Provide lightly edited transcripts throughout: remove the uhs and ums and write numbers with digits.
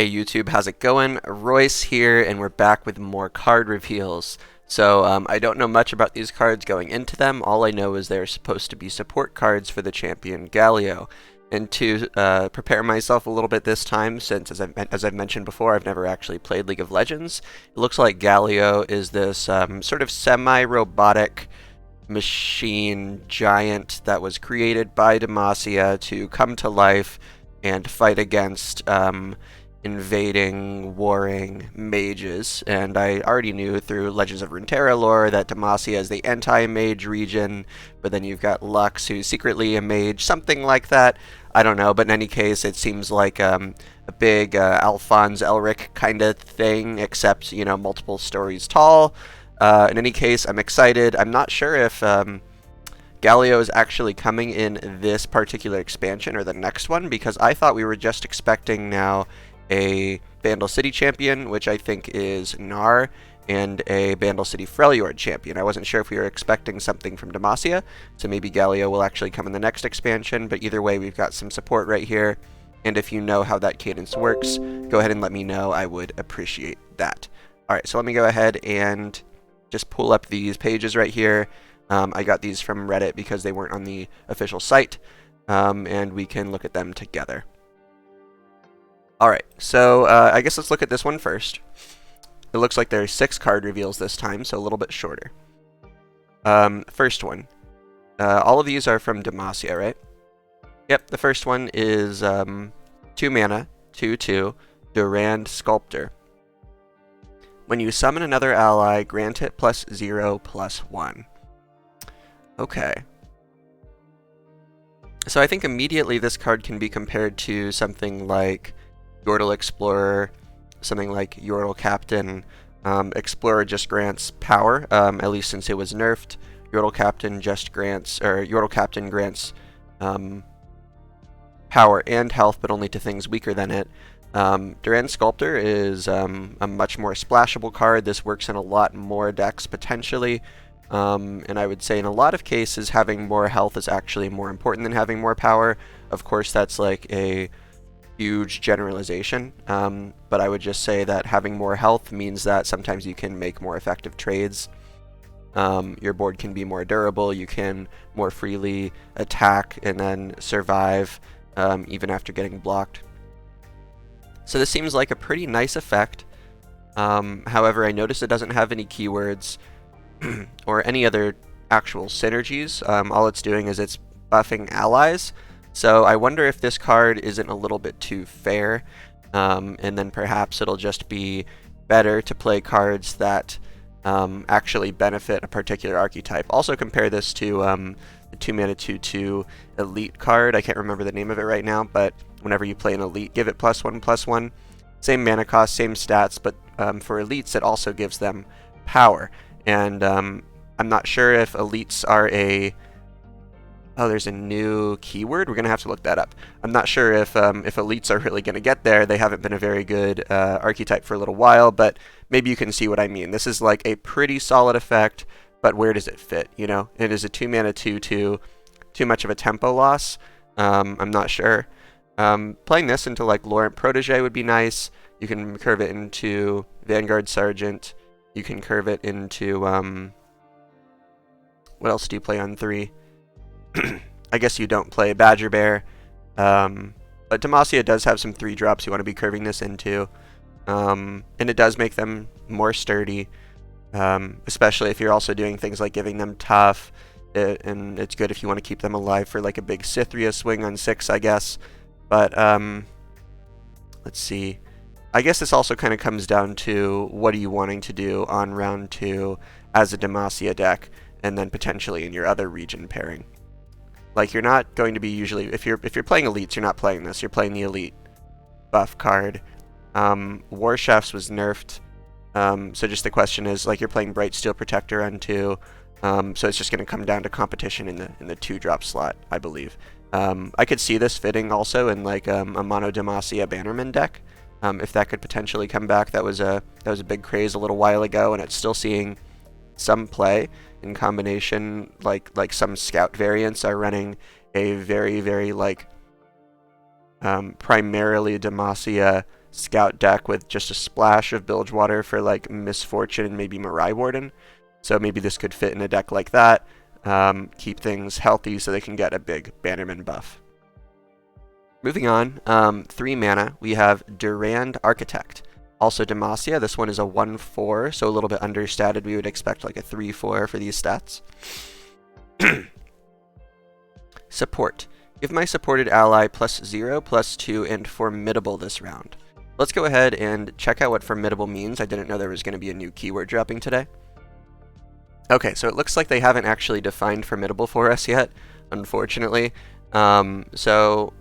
Hey YouTube, how's it going? Royce here, and we're back with more card reveals. So I don't know much about these cards going into them. All I know is they're supposed to be support cards for the champion Galio. And to prepare myself a little bit this time, since as I've mentioned before, I've never actually played League of Legends, it looks like Galio is this sort of semi-robotic machine giant that was created by Demacia to come to life and fight against invading, warring mages. And I already knew through Legends of Runeterra lore that Demacia is the anti-mage region, but then you've got Lux, who's secretly a mage, something like that. I don't know, but in any case, it seems like a big Alphonse Elric kind of thing, except, you know, multiple stories tall. In any case, I'm excited. I'm not sure if Galio is actually coming in this particular expansion or the next one, because I thought we were just expecting now a Bandle City champion, which I think is Gnar, and a Bandle City Freljord champion. I wasn't sure if we were expecting something from Demacia, so maybe Galio will actually come in the next expansion, but either way, we've got some support right here, and if you know how that cadence works, go ahead and let me know. I would appreciate that. Alright, so let me go ahead and just pull up these pages right here. I got these from Reddit because they weren't on the official site, and we can look at them together. Alright, so I guess let's look at this one first. It looks like there are 6 card reveals this time, so a little bit shorter. First one. All of these are from Demacia, right? Yep, the first one is 2 mana, 2/2, Durand Sculptor. When you summon another ally, grant it +0/+1. Okay. So I think immediately this card can be compared to something like Yordle Explorer, something like Yordle Captain. Explorer just grants power, at least since it was nerfed. Yordle Captain grants power and health, but only to things weaker than it. Durand Sculptor is a much more splashable card. This works in a lot more decks potentially, and I would say in a lot of cases having more health is actually more important than having more power. Of course, that's like a huge generalization, but I would just say that having more health means that sometimes you can make more effective trades. Your board can be more durable, you can more freely attack and then survive even after getting blocked. So this seems like a pretty nice effect. However, I noticed it doesn't have any keywords or any other actual synergies. All it's doing is it's buffing allies. So I wonder if this card isn't a little bit too fair, and then perhaps it'll just be better to play cards that actually benefit a particular archetype. Also compare this to the 2 mana 2/2 elite card. I can't remember the name of it right now, but whenever you play an elite, give it +1/+1. Same mana cost, same stats, but for elites it also gives them power. And I'm not sure if elites are a... Oh, there's a new keyword? We're going to have to look that up. I'm not sure if elites are really going to get there. They haven't been a very good archetype for a little while, but maybe you can see what I mean. This is like a pretty solid effect, but where does it fit, you know? It is a 2 mana 2/2, too much of a tempo loss. I'm not sure. Playing this into like Durand Protege would be nice. You can curve it into Vanguard Sergeant. You can curve it into... what else do you play on 3? I guess you don't play Badger Bear, but Demacia does have some 3-drops you want to be curving this into, and it does make them more sturdy, especially if you're also doing things like giving them tough, and it's good if you want to keep them alive for like a big Cithria swing on 6, I guess. But let's see. I guess this also kind of comes down to what are you wanting to do on round 2 as a Demacia deck, and then potentially in your other region pairing. Like, you're not going to be usually, if you're playing elites, you're not playing this. You're playing the elite buff card. War Chefs was nerfed, so just the question is, like, you're playing Bright Steel Protector on 2, so it's just going to come down to competition in the 2-drop slot, I believe. I could see this fitting also in like a mono Demacia Bannerman deck, if that could potentially come back. That was a big craze a little while ago, and it's still seeing some play in combination. Like some scout variants are running a very like primarily Demacia scout deck with just a splash of Bilgewater for like Misfortune and maybe Mirai Warden. So maybe this could fit in a deck like that. Keep things healthy so they can get a big Bannerman buff. Moving on, 3 mana, we have Durand Architect. Also Demacia, this one is a 1/4, so a little bit understated. We would expect like a 3/4 for these stats. Support. Give my supported ally +0, +2, and Formidable this round. Let's go ahead and check out what Formidable means. I didn't know there was going to be a new keyword dropping today. Okay, so it looks like they haven't actually defined Formidable for us yet, unfortunately. So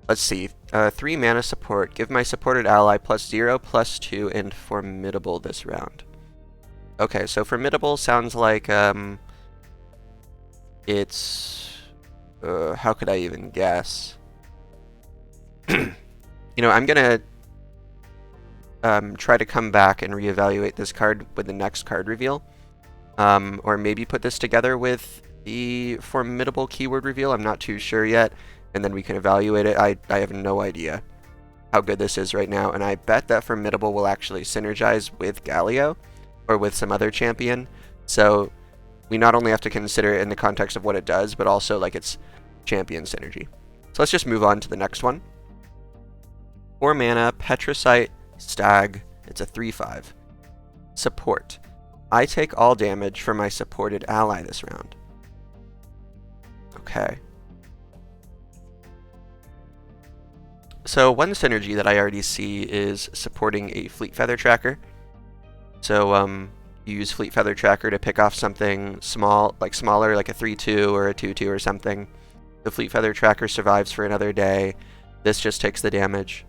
let's see. 3 mana support. Give my supported ally +0, +2, and Formidable this round. Okay, so Formidable sounds like it's... how could I even guess? You know, I'm gonna try to come back and reevaluate this card with the next card reveal. Or maybe put this together with the Formidable keyword reveal. I'm not too sure yet. And then we can evaluate it. I have no idea how good this is right now. And I bet that Formidable will actually synergize with Galio or with some other champion. So we not only have to consider it in the context of what it does, but also like its champion synergy. So let's just move on to the next one. 4 mana, Petricite Stag. It's a 3/5. Support. I take all damage from my supported ally this round. Okay. So one synergy that I already see is supporting a Fleetfeather tracker. So you use Fleetfeather tracker to pick off something small, like smaller, like a 3/2 or a 2/2 or something. The Fleetfeather tracker survives for another day. This just takes the damage.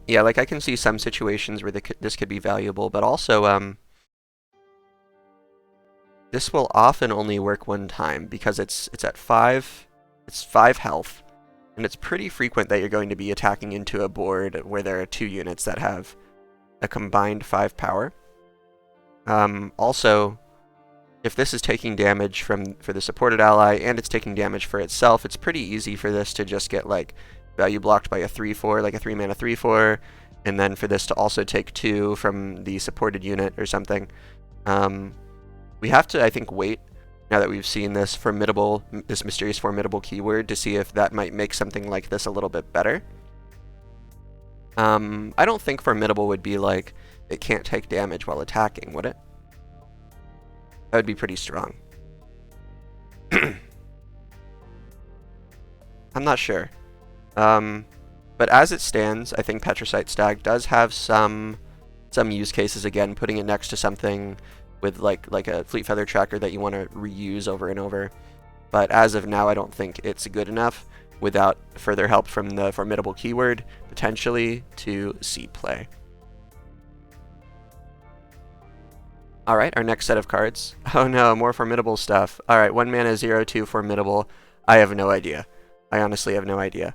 Yeah, like I can see some situations where this could be valuable, but also this will often only work one time because it's at 5. It's 5 health, and it's pretty frequent that you're going to be attacking into a board where there are 2 units that have a combined 5 power. Also, if this is taking damage for the supported ally and it's taking damage for itself, it's pretty easy for this to just get like value blocked by a 3/4, like a 3 mana 3/4, and then for this to also take 2 from the supported unit or something. We have to, I think, wait now that we've seen this mysterious Formidable keyword to see if that might make something like this a little bit better. I don't think Formidable would be like it can't take damage while attacking, would it? That would be pretty strong. I'm not sure. But as it stands, I think Petricite Stag does have some use cases. Again, putting it next to something with like a Fleetfeather tracker that you want to reuse over and over. But as of now, I don't think it's good enough without further help from the Formidable keyword, potentially, to see play. Alright, our next set of cards. Oh no, more Formidable stuff. Alright, 1 mana 0/2 Formidable. I have no idea. I honestly have no idea.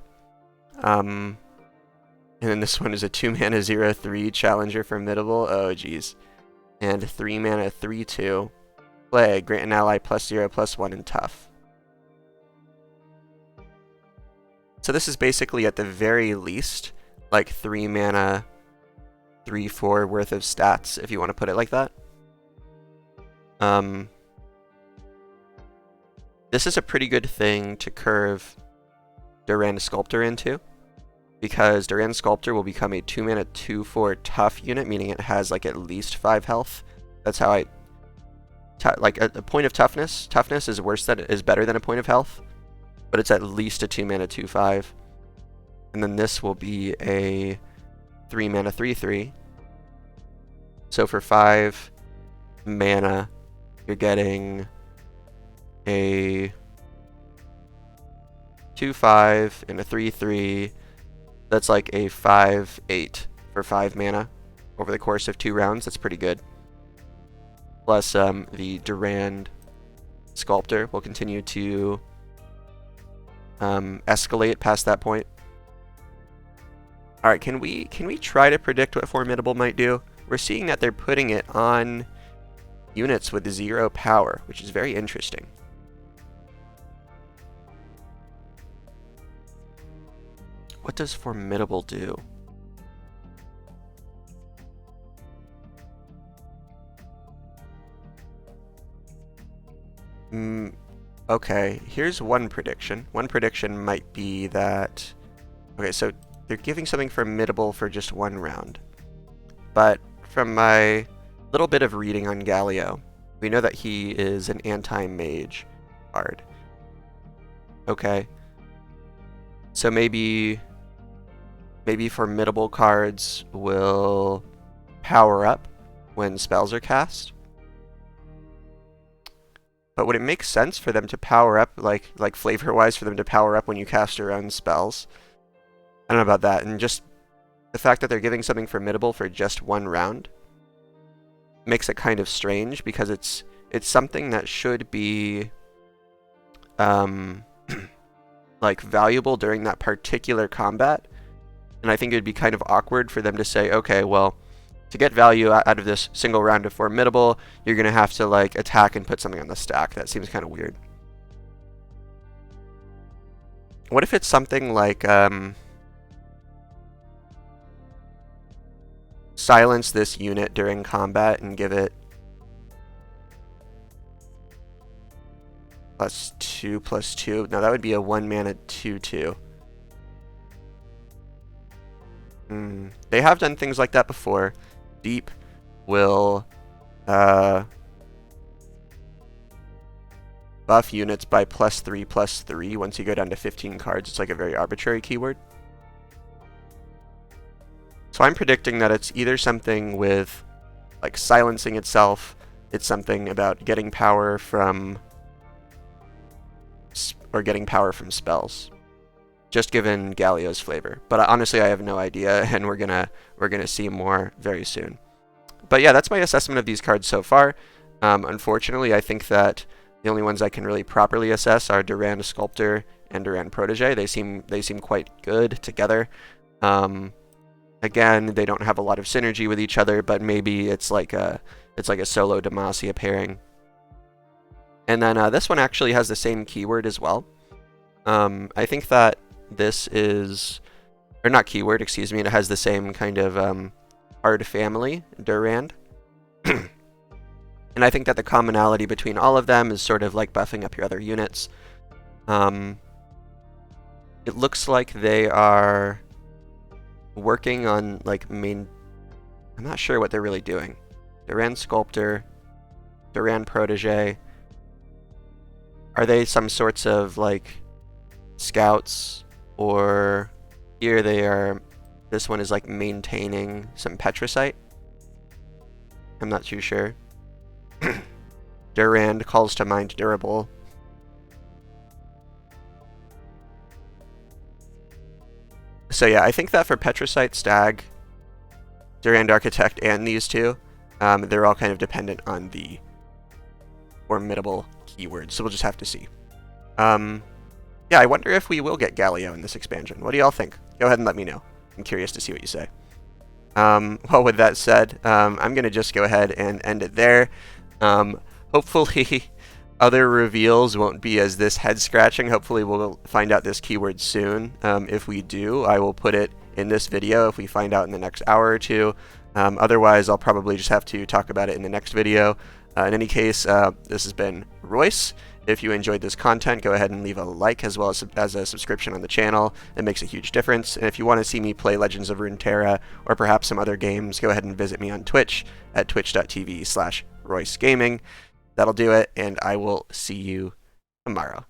And then this one is a 2 mana 0/3 Challenger Formidable. Oh geez. And 3 mana 3/2. Play, grant an ally +0/+1 and tough. So this is basically at the very least like 3 mana 3/4 worth of stats, if you want to put it like that. This is a pretty good thing to curve Durand Sculptor into, because Durand Sculptor will become a 2 mana 2/4 tough unit, meaning it has like at least 5 health. That's how I like a point of toughness. Toughness is better than a point of health, but it's at least a 2 mana 2/5. And then this will be a 3 mana 3/3. So for 5 mana, you're getting a 2/5 and a 3/3. That's like a 5/8 for 5 mana over the course of 2 rounds. That's pretty good. Plus the Durand Sculptor will continue to escalate past that point. Alright, can we try to predict what Formidable might do? We're seeing that they're putting it on units with 0 power, which is very interesting. What does Formidable do? Okay, here's one prediction. One prediction might be that... Okay, so they're giving something Formidable for just one round. But from my little bit of reading on Galio, we know that he is an anti-mage card. Okay. So maybe Formidable cards will power up when spells are cast. But would it make sense for them to power up, like flavor-wise, for them to power up when you cast your own spells? I don't know about that. And just the fact that they're giving something Formidable for just one round makes it kind of strange, because it's something that should be like valuable during that particular combat. And I think it would be kind of awkward for them to say, okay, well, to get value out of this single round of Formidable, you're going to have to like attack and put something on the stack. That seems kind of weird. What if it's something like silence this unit during combat and give it +2/+2. Now that would be a 1-mana 2/2. They have done things like that before. Deep will buff units by +3/+3 once you go down to 15 cards. It's like a very arbitrary keyword. So I'm predicting that it's either something with like silencing itself, it's something about getting power from spells, just given Galio's flavor. But honestly, I have no idea, and we're gonna see more very soon. But yeah, that's my assessment of these cards so far. Unfortunately, I think that the only ones I can really properly assess are Durand Sculptor and Durand Protege. They seem quite good together. Again, they don't have a lot of synergy with each other, but maybe it's like a solo Demacia pairing. And then this one actually has the same keyword as well. I think that this is, or not keyword, excuse me, it has the same kind of card family, Durand. And I think that the commonality between all of them is sort of like buffing up your other units. It looks like they are working on like I'm not sure what they're really doing. Durand Sculptor, Durand Protege. Are they some sorts of like scouts, or here they are, this one is like maintaining some Petricite? I'm not too sure. Durand calls to mind durable. So yeah, I think that for Petricite Stag, Durand Architect, and these two, they're all kind of dependent on the Formidable keyword, so we'll just have to see. Yeah, I wonder if we will get Galio in this expansion. What do y'all think? Go ahead and let me know. I'm curious to see what you say. Well, with that said, I'm going to just go ahead and end it there. Hopefully other reveals won't be as this head-scratching. Hopefully we'll find out this keyword soon. If we do, I will put it in this video if we find out in the next hour or two. Otherwise, I'll probably just have to talk about it in the next video. In any case, this has been Royce. If you enjoyed this content, go ahead and leave a like as well as a subscription on the channel. It makes a huge difference. And if you want to see me play Legends of Runeterra or perhaps some other games, go ahead and visit me on Twitch at twitch.tv/RoyceGaming. That'll do it, and I will see you tomorrow.